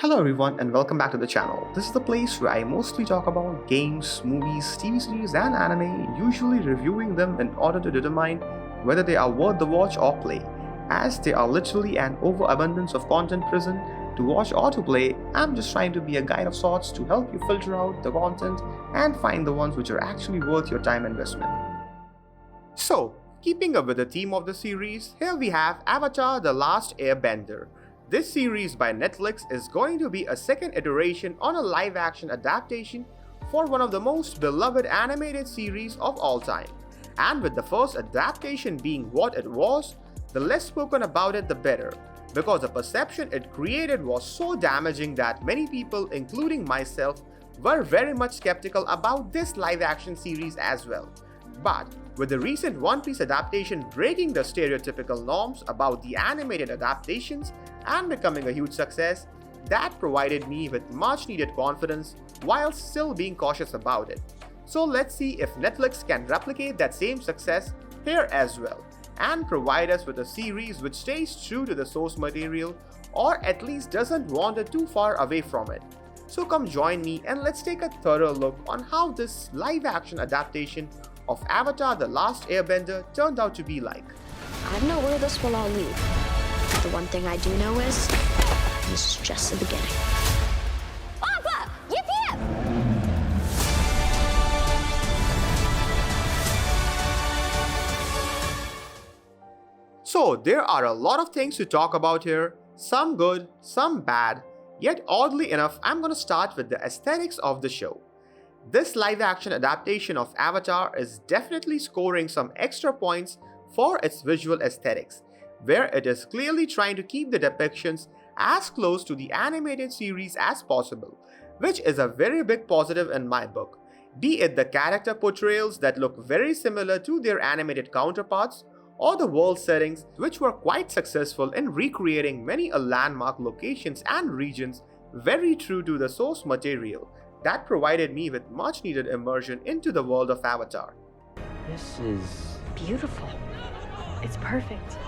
Hello everyone and welcome back to the channel. This is the place where I mostly talk about games, movies, TV series and anime, usually reviewing them in order to determine whether they are worth the watch or play. As there are literally an overabundance of content present to watch or to play, I'm just trying to be a guide of sorts to help you filter out the content and find the ones which are actually worth your time investment. So, keeping up with the theme of the series, here we have Avatar: The Last Airbender. This series by Netflix is going to be a second iteration on a live-action adaptation for one of the most beloved animated series of all time. And with the first adaptation being what it was, the less spoken about it the better, because the perception it created was so damaging that many people, including myself, were very much skeptical about this live-action series as well. But with the recent One Piece adaptation breaking the stereotypical norms about the animated adaptations and becoming a huge success, that provided me with much needed confidence while still being cautious about it. So let's see if Netflix can replicate that same success here as well and provide us with a series which stays true to the source material or at least doesn't wander too far away from it. So come join me and let's take a thorough look on how this live-action adaptation of Avatar: The Last Airbender turned out to be like. I don't know where this will all lead. The one thing I do know is this is just the beginning. Papa! Yip yip! So there are a lot of things to talk about here, some good, some bad, yet oddly enough I'm gonna start with the aesthetics of the show. This live-action adaptation of Avatar is definitely scoring some extra points for its visual aesthetics, where it is clearly trying to keep the depictions as close to the animated series as possible, which is a very big positive in my book, be it the character portrayals that look very similar to their animated counterparts, or the world settings which were quite successful in recreating many landmark locations and regions very true to the source material. That provided me with much needed immersion into the world of Avatar. This is Beautiful. It's perfect.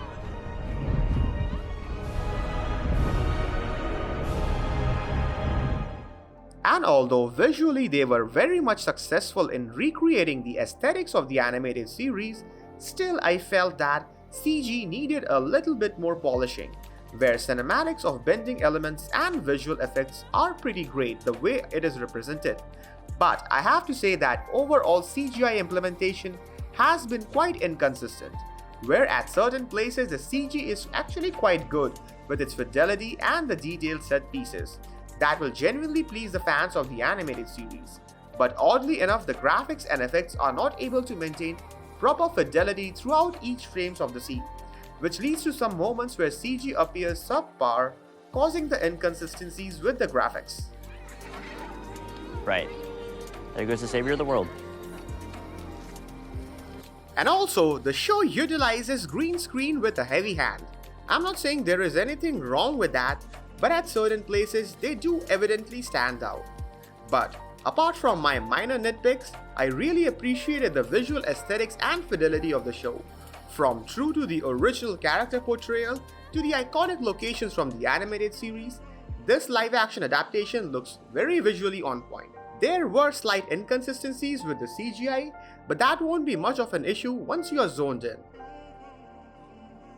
And although visually they were very much successful in recreating the aesthetics of the animated series, still I felt that CG needed a little bit more polishing, where cinematics of bending elements and visual effects are pretty great the way it is represented. But I have to say that overall CGI implementation has been quite inconsistent, where at certain places the CG is actually quite good with its fidelity and the detailed set pieces that will genuinely please the fans of the animated series. But oddly enough, the graphics and effects are not able to maintain proper fidelity throughout each frames of the scene, which leads to some moments where CG appears subpar, causing the inconsistencies with the graphics. right. There goes the savior of the world. And also, the show utilizes green screen with a heavy hand. I'm not saying there is anything wrong with that, but at certain places they do evidently stand out. But apart from my minor nitpicks, I really appreciated the visual aesthetics and fidelity of the show. From true to the original character portrayal to the iconic locations from the animated series, this live-action adaptation looks very visually on point. There were slight inconsistencies with the CGI, but that won't be much of an issue once you are zoned in.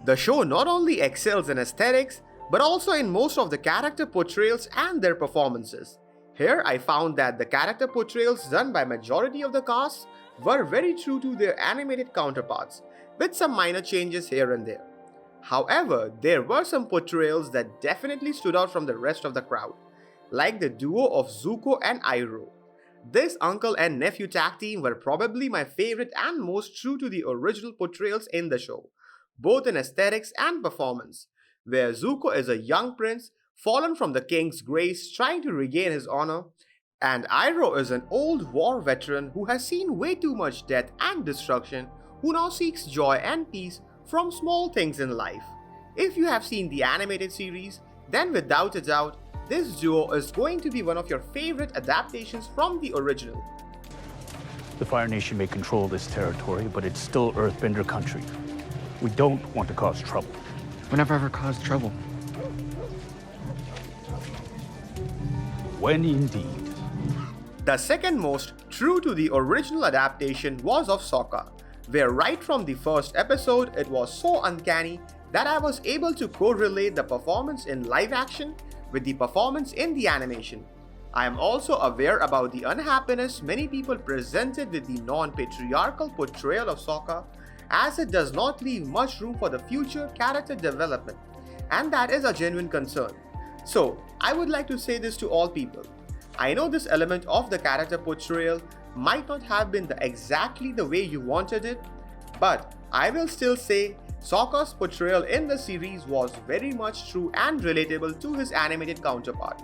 The show not only excels in aesthetics, but also in most of the character portrayals and their performances. Here I found that the character portrayals done by majority of the cast were very true to their animated counterparts, with some minor changes here and there. However, there were some portrayals that definitely stood out from the rest of the crowd, like the duo of Zuko and Iroh. This uncle and nephew tag team were probably my favorite and most true to the original portrayals in the show, both in aesthetics and performance, where Zuko is a young prince fallen from the king's grace trying to regain his honor, and Iroh is an old war veteran who has seen way too much death and destruction, who now seeks joy and peace from small things in life. If you have seen the animated series, then without a doubt, this duo is going to be one of your favorite adaptations from the original. The Fire Nation may control this territory, but it's still Earthbender country. We don't want to cause trouble. We never ever caused trouble. when indeed. The second most true to the original adaptation was of Sokka, where right from the first episode it was so uncanny that I was able to correlate the performance in live action with the performance in the animation. I am also aware about the unhappiness many people presented with the non-patriarchal portrayal of Sokka, as it does not leave much room for the future character development, and that is a genuine concern. So, I would like to say this to all people. I know this element of the character portrayal might not have been exactly the way you wanted it, but I will still say Sokka's portrayal in the series was very much true and relatable to his animated counterpart,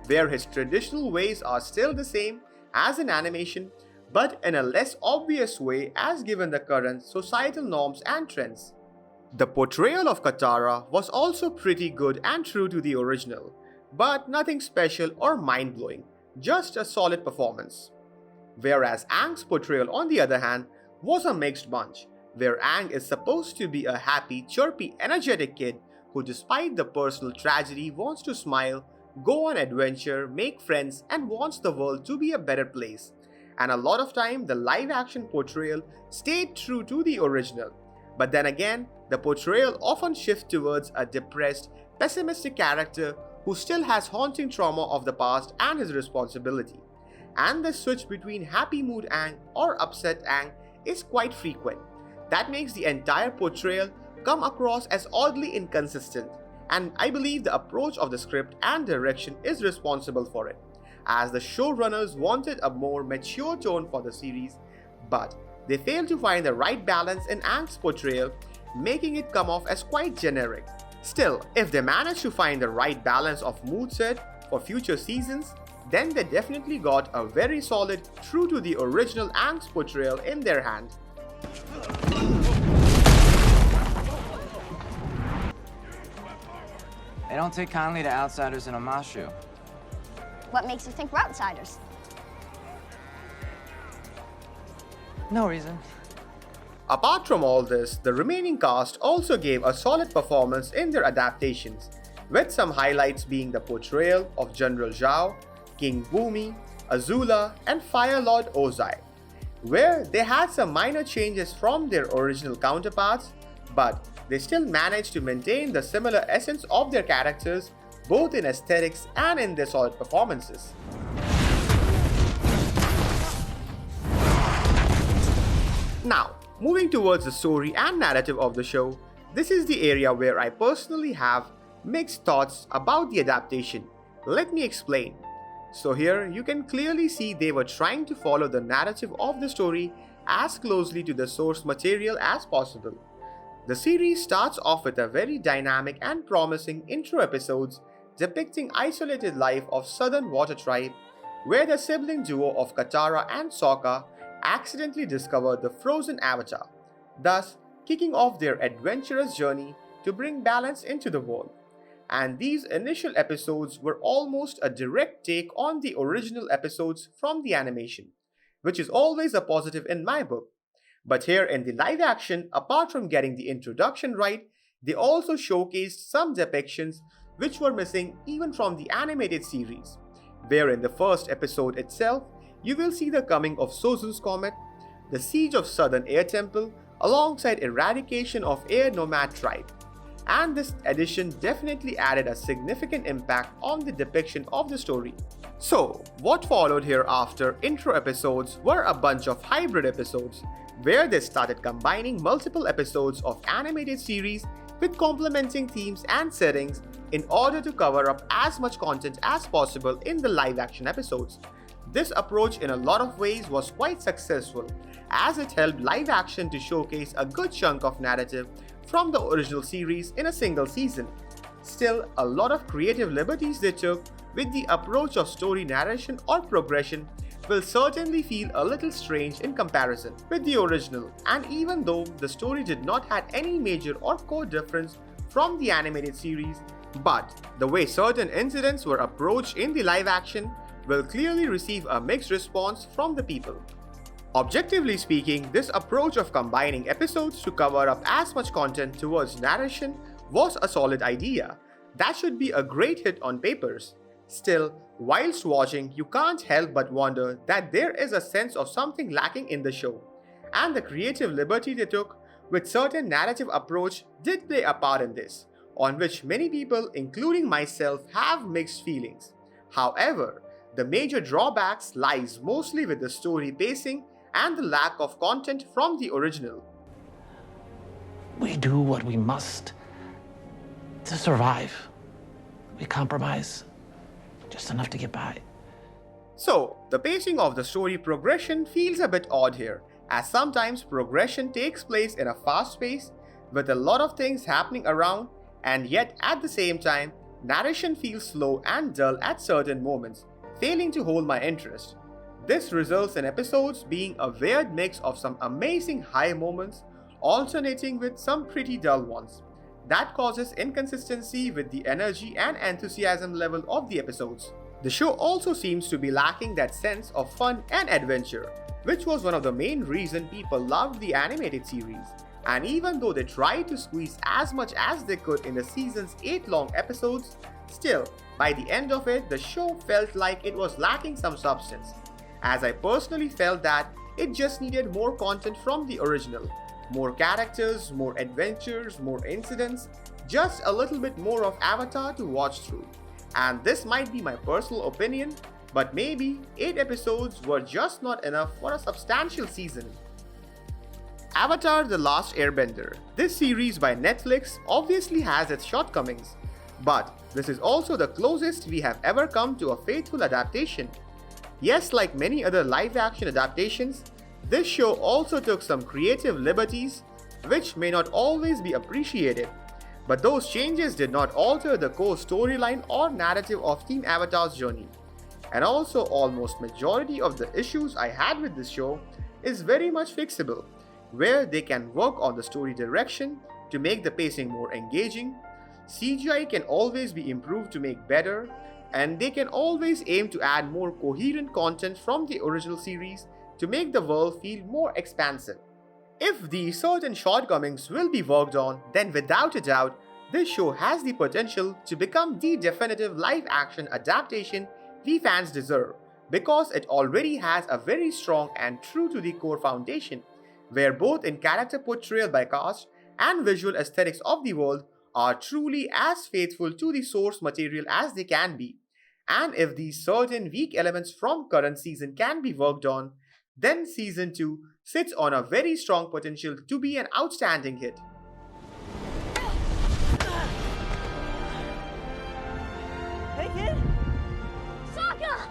where his traditional ways are still the same as in animation, but in a less obvious way as given the current societal norms and trends. The portrayal of Katara was also pretty good and true to the original, but nothing special or mind-blowing, just a solid performance. Whereas Aang's portrayal, on the other hand, was a mixed bunch, where Aang is supposed to be a happy, chirpy, energetic kid who, despite the personal tragedy, wants to smile, go on adventure, make friends, and wants the world to be a better place. And a lot of time, the live-action portrayal stayed true to the original. But then again, the portrayal often shifts towards a depressed, pessimistic character who still has haunting trauma of the past and his responsibility. And the switch between happy mood Aang or upset Aang is quite frequent. That makes the entire portrayal come across as oddly inconsistent, and I believe the approach of the script and direction is responsible for it, as the showrunners wanted a more mature tone for the series, but they failed to find the right balance in Aang's portrayal, making it come off as quite generic. Still, if they manage to find the right balance of moodset for future seasons, then they definitely got a very solid, true to the original Aang's portrayal in their hand. They don't take kindly to outsiders in Omashu. What makes you think we're outsiders? No reason. Apart from all this, the remaining cast also gave a solid performance in their adaptations, with some highlights being the portrayal of General Zhao, King Bumi, Azula, and Fire Lord Ozai, where they had some minor changes from their original counterparts, but they still managed to maintain the similar essence of their characters, both in aesthetics and in their solid performances. Now, moving towards the story and narrative of the show, this is the area where I personally have mixed thoughts about the adaptation. Let me explain. So here you can clearly see they were trying to follow the narrative of the story as closely to the source material as possible. The series starts off with a very dynamic and promising intro episodes depicting isolated life of Southern Water Tribe, where the sibling duo of Katara and Sokka accidentally discover the frozen avatar, thus kicking off their adventurous journey to bring balance into the world. And these initial episodes were almost a direct take on the original episodes from the animation, which is always a positive in my book. But here in the live action, apart from getting the introduction right, they also showcased some depictions which were missing even from the animated series, where in the first episode itself, you will see the coming of Sozu's Comet, the siege of Southern Air Temple, alongside eradication of Air Nomad tribe. And this addition definitely added a significant impact on the depiction of the story. So, what followed here after intro episodes were a bunch of hybrid episodes, where they started combining multiple episodes of animated series with complementing themes and settings in order to cover up as much content as possible in the live action episodes. This approach in a lot of ways was quite successful, as it helped live action to showcase a good chunk of narrative from the original series in a single season. Still, a lot of creative liberties they took with the approach of story narration or progression will certainly feel a little strange in comparison with the original, and even though the story did not have any major or core difference from the animated series, but the way certain incidents were approached in the live action will clearly receive a mixed response from the people. Objectively speaking, this approach of combining episodes to cover up as much content towards narration was a solid idea. That should be a great hit on papers. Still, Whilst watching, you can't help but wonder that there is a sense of something lacking in the show, and the creative liberty they took with certain narrative approach did play a part in this, on which many people, including myself, have mixed feelings. However, the major drawbacks lies mostly with the story pacing and the lack of content from the original. We do what we must to survive. We compromise just enough to get by. So, the pacing of the story progression feels a bit odd here, as sometimes progression takes place in a fast pace with a lot of things happening around, and yet at the same time, narration feels slow and dull at certain moments, failing to hold my interest. This results in episodes being a weird mix of some amazing high moments alternating with some pretty dull ones. That causes inconsistency with the energy and enthusiasm level of the episodes. The show also seems to be lacking that sense of fun and adventure, which was one of the main reasons people loved the animated series. And even though they tried to squeeze as much as they could in the season's 8 long episodes, still, by the end of it, the show felt like it was lacking some substance, as I personally felt that it just needed more content from the original. More characters, more adventures, more incidents, just a little bit more of Avatar to watch through. And this might be my personal opinion, but maybe 8 episodes were just not enough for a substantial season. Avatar: The Last Airbender. This series by Netflix obviously has its shortcomings, but this is also the closest we have ever come to a faithful adaptation. Yes, like many other live-action adaptations, this show also took some creative liberties, which may not always be appreciated. But those changes did not alter the core storyline or narrative of Team Avatar's journey. And also, almost majority of the issues I had with this show is very much fixable, where they can work on the story direction to make the pacing more engaging. CGI can always be improved to make better, and they can always aim to add more coherent content from the original series to make the world feel more expansive. If these certain shortcomings will be worked on, then without a doubt, this show has the potential to become the definitive live-action adaptation we fans deserve, because it already has a very strong and true to the core foundation, where both in character portrayal by cast and visual aesthetics of the world are truly as faithful to the source material as they can be. And if these certain weak elements from current season can be worked on, then Season 2 sits on a very strong potential to be an outstanding hit. Hey, kid! Sokka!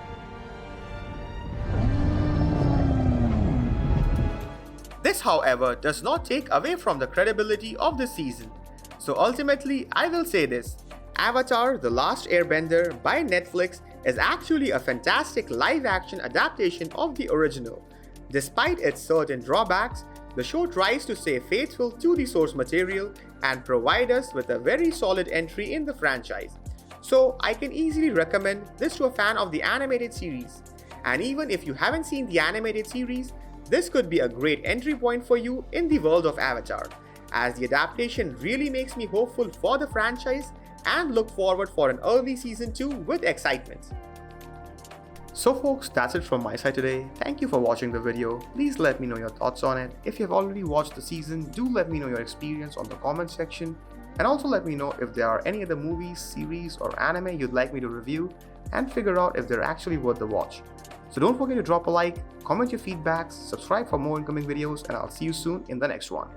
This, however, does not take away from the credibility of the season. So ultimately, I will say this: Avatar: The Last Airbender by Netflix is actually a fantastic live-action adaptation of the original. Despite its certain drawbacks, the show tries to stay faithful to the source material and provide us with a very solid entry in the franchise. So I can easily recommend this to a fan of the animated series. And even if you haven't seen the animated series, this could be a great entry point for you in the world of Avatar, as the adaptation really makes me hopeful for the franchise and look forward for an early Season 2 with excitement. So folks, that's it from my side today. Thank you for watching the video. Please let me know your thoughts on it. If you have already watched the season, do let me know your experience on the comment section. And also let me know if there are any other movies, series or anime you'd like me to review and figure out if they're actually worth the watch. So don't forget to drop a like, comment your feedbacks, subscribe for more incoming videos, and I'll see you soon in the next one.